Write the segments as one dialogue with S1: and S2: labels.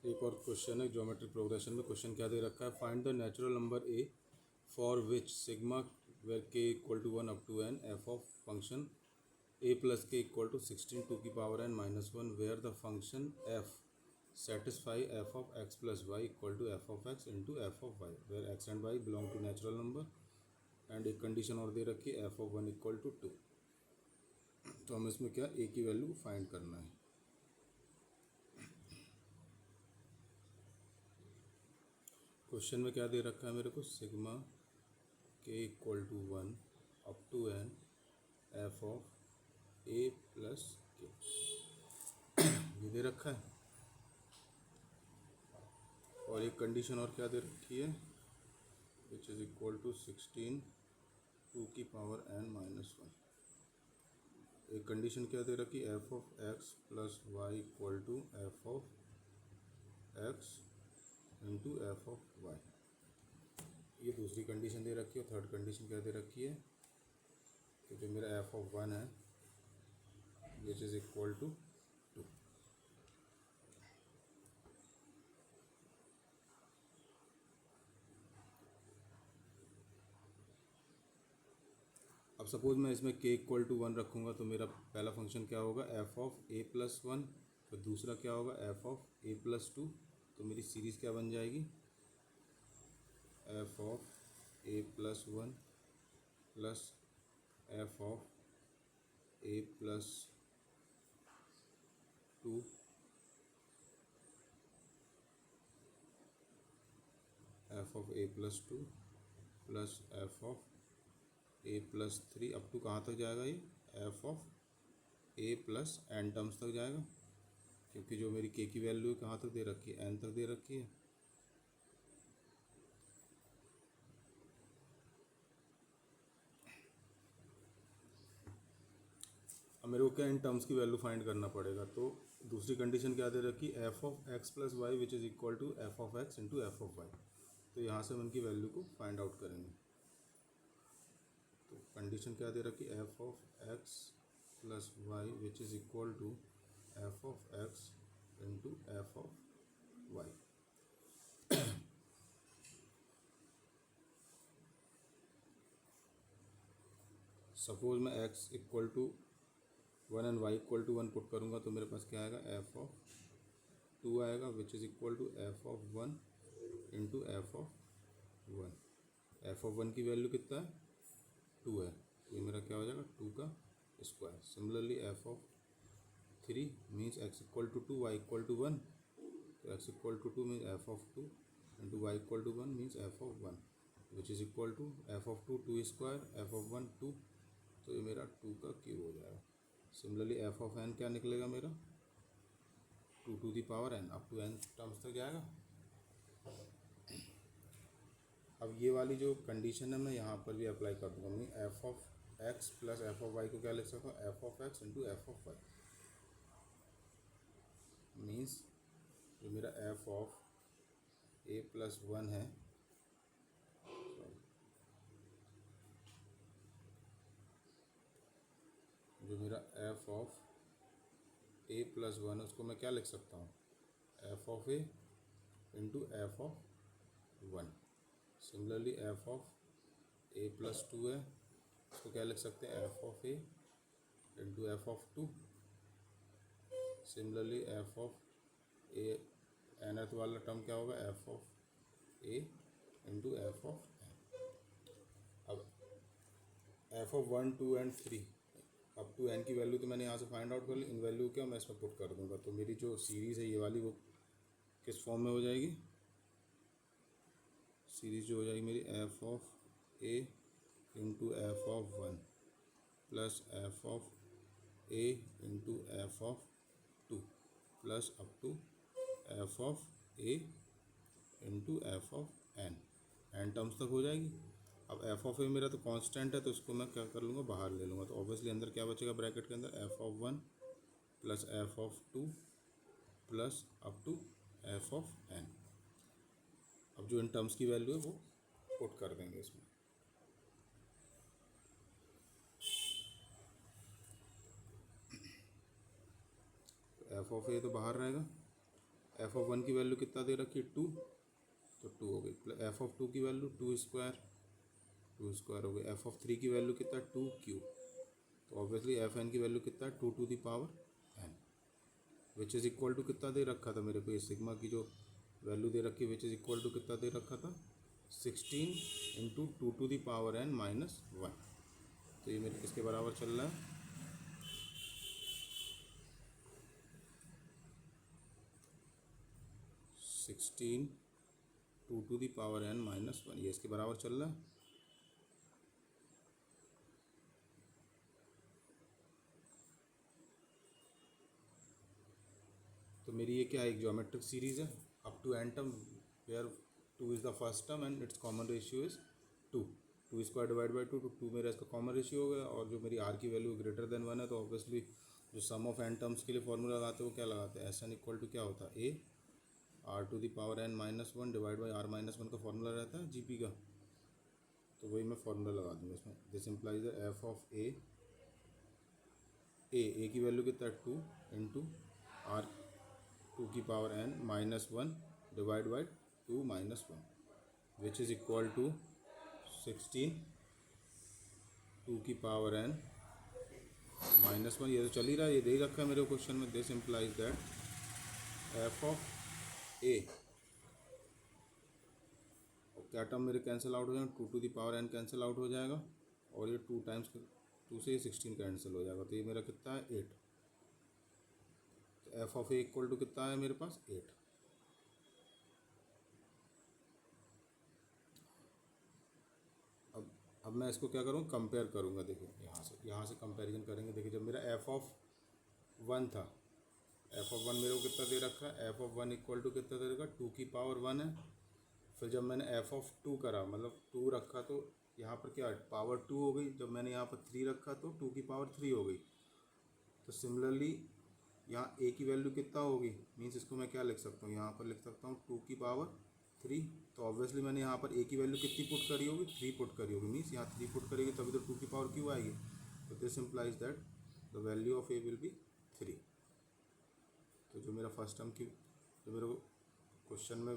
S1: एक और क्वेश्चन है ज्योमेट्रिक प्रोग्रेशन में। क्वेश्चन क्या दे रखा है, find the natural number a for which sigma where k equal to 1 up to n f of function a plus k equal to 16 two की power n minus 1 where the function f satisfy f of x plus y equal to f of x into f of y where x and y belong to natural number and एक condition और दे रखी है f of 1 equal to 2। तो हमें इसमें क्या a की value find करना है। क्वेश्चन में क्या दे रखा है मेरे को, सिग्मा के equal to 1 up to n f of a plus k, ये दे रखा है। और एक कंडीशन और क्या दे रखी है, which is equal to 16 two की पावर एन माइनस 1। एक कंडीशन क्या दे रखी है, f of x plus y equal to f of x into f of y, ये दूसरी कंडीशन दे रखी है। और थर्ड कंडीशन क्या दे रखी है कि जो मेरा एफ ऑफ 1 है विच इज़ इक्वल टू 2। अब सपोज मैं इसमें के इक्वल टू 1 रखूँगा तो मेरा पहला फंक्शन क्या होगा, एफ ऑफ ए प्लस 1, फिर दूसरा क्या होगा एफ ऑफ ए प्लस 2। तो मेरी सीरीज़ क्या बन जाएगी, f of a plus 1 plus f of a plus 2 f of a plus 2 plus f of a plus 3 up to कहाँ तक जाएगा, ये f of a plus n terms तक जाएगा, क्योंकि जो मेरी के की वैल्यू है कहाँ तक दे रखी है, एन तक दे रखी है। अब मेरे को क्या इन टर्म्स की वैल्यू फाइंड करना पड़ेगा। तो दूसरी कंडीशन क्या दे रखी है, f of x plus y which is equal to f of x into f of y. तो यहाँ से हम इनकी वैल्यू को फाइंड आउट करेंगे। तो कंडीशन क्या दे रखी है, f of x plus y which is equal to f of x into f of y. Suppose मैं x equal to 1 and y equal to 1 put करूँगा तो मेरे पास क्या आएगा, एफ ऑफ 2 आएगा which is equal to f of 1 into f of 1। F of 1 की value कितना है, 2 है, तो ये मेरा क्या हो जाएगा 2 का square. Similarly f of 3 means x equal to 2 y equal to 1, तो x equal to 2 means f of 2 into y equal to 1 means f of 1 which is equal to f of 2 square, f of 1 2, तो ये मेरा 2 का cube हो जाएगा। Similarly f of N क्या निकलेगा मेरा, 2 two the power n up to n terms तक जाएगा। अब ये वाली जो कंडीशन है मैं यहाँ पर भी अप्लाई कर दूँगा। मैं f of x plus f of y को क्या लिख सकता हूँ, f of x into f of y, means जो मेरा एफ ऑफ ए प्लस 1 है, जो मेरा एफ ऑफ ए प्लस 1 है उसको मैं क्या लिख सकता हूँ, f of a into f of 1। Similarly f of a plus 2 है, उसको क्या लिख सकते हैं, f of a into f of 2। Similarly f of a nth वाला टर्म क्या होगा, f of a into f of n. अब f of 1 2 and 3 up to n की वैल्यू तो मैंने यहाँ से फाइंड आउट कर ली, इन वैल्यू क्या मैं इसमें पुट कर दूंगा। तो मेरी जो सीरीज़ है ये वाली वो किस फॉर्म में हो जाएगी, सीरीज़ जो हो जाएगी मेरी f of a into f of 1 plus f of a into f of 2 plus up to f of a into f of n terms तक हो जाएगी। अब एफ ऑफ ए मेरा तो कांस्टेंट है, तो इसको मैं क्या कर लूँगा, बाहर ले लूँगा। तो ऑब्वियसली अंदर क्या बचेगा ब्रैकेट के अंदर, f of 1 plus f of 2 plus up to f of n. अब जो इन टर्म्स की वैल्यू है वो पुट कर देंगे इसमें। तो एफ ऑफ ए तो बाहर रहेगा, एफ ऑफ वन की वैल्यू कितना दे रखी है 2, तो 2 हो गई, प्लस एफ ऑफ 2 की वैल्यू 2 स्क्वायर हो गई, एफ ऑफ 3 की वैल्यू कितना 2 क्यूब, तो ऑब्वियसली एफ एन की वैल्यू कितना 2 to the power n, which is equal to कितना दे रखा था मेरे को, ये सिग्मा की जो वैल्यू दे रखी है विच इज़ इक्वल टू कितना दे रखा था 16 into 2 to the power n minus 1, तो ये मेरे किसके बराबर चल रहा है 16 2 to the power n minus 1, ये इसके बराबर चल रहा है। तो मेरी ये क्या है, एक ज्योमेट्रिक सीरीज़ है up to n term where 2 is the first term and its common ratio is 2 square divide by 2, तो 2 मेरा इसका कॉमन रेशियो हो गया, और जो मेरी आर की वैल्यू ग्रेटर देन 1 है, तो ऑब्वियसली जो सम ऑफ एन टर्म्स के लिए फॉर्मूला लगाते हैं वो क्या लगाते हैं, एस एन इक्वल टू क्या होता है a r to the power n minus 1 divide by r minus 1 का फॉर्मूला रहता है जीपी का, तो वही मैं फॉर्मूला लगा दूँगा इसमें। This implies the f of a की वैल्यू कितना है 2 इंटू आर 2 की power n minus 1 divide by 2 minus 1 which is equal to 16 2 की पावर एन माइनस 1, ये तो चल ही रहा है, ये दे ही रखा है मेरे क्वेश्चन में। This implies that f of a, और क्या टर्म मेरे कैंसिल आउट हो जाएगा, 2 to the power n cancel out हो जाएगा, और ये 2 टाइम्स 2 से ये 16 कैंसिल हो जाएगा, तो ये मेरा कितना है 8, तो f of a equal to कितना है मेरे पास 8। अब मैं इसको क्या करूँ, कंपेयर करूँगा, देखिए यहाँ से कंपैरिजन करेंगे। देखिए जब मेरा एफ ऑफ 1 था, एफ ऑफ 1 मेरे को कितना दे रखा है, एफ ऑफ 1 इक्वल टू कितना दे रखा, 2 की पावर 1 है। फिर जब मैंने एफ ऑफ 2 करा, मतलब 2 रखा, तो यहाँ पर क्या पावर 2 हो गई, जब मैंने यहाँ पर 3 रखा तो 2 की पावर 3 हो गई। तो सिमिलरली यहाँ ए की वैल्यू कितना होगी, मीन्स इसको मैं क्या लिख सकता हूँ, यहाँ पर लिख सकता हूँ 2 की पावर 3, तो ऑब्वियसली मैंने यहाँ पर ए की वैल्यू कितनी पुट करी होगी, 3 पुट करी होगी, मीन्स यहाँ 3 पुट करेगी तभी तो 2 की पावर क्यों आएगी, तो this implies that the value of A will be 3। तो जो मेरा फर्स्ट टर्म की जो मेरे को क्वेश्चन में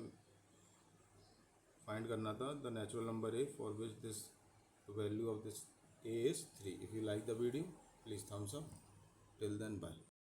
S1: फाइंड करना था, the natural number a for which this value of this a is 3। If you like the video please thumbs up, till then bye.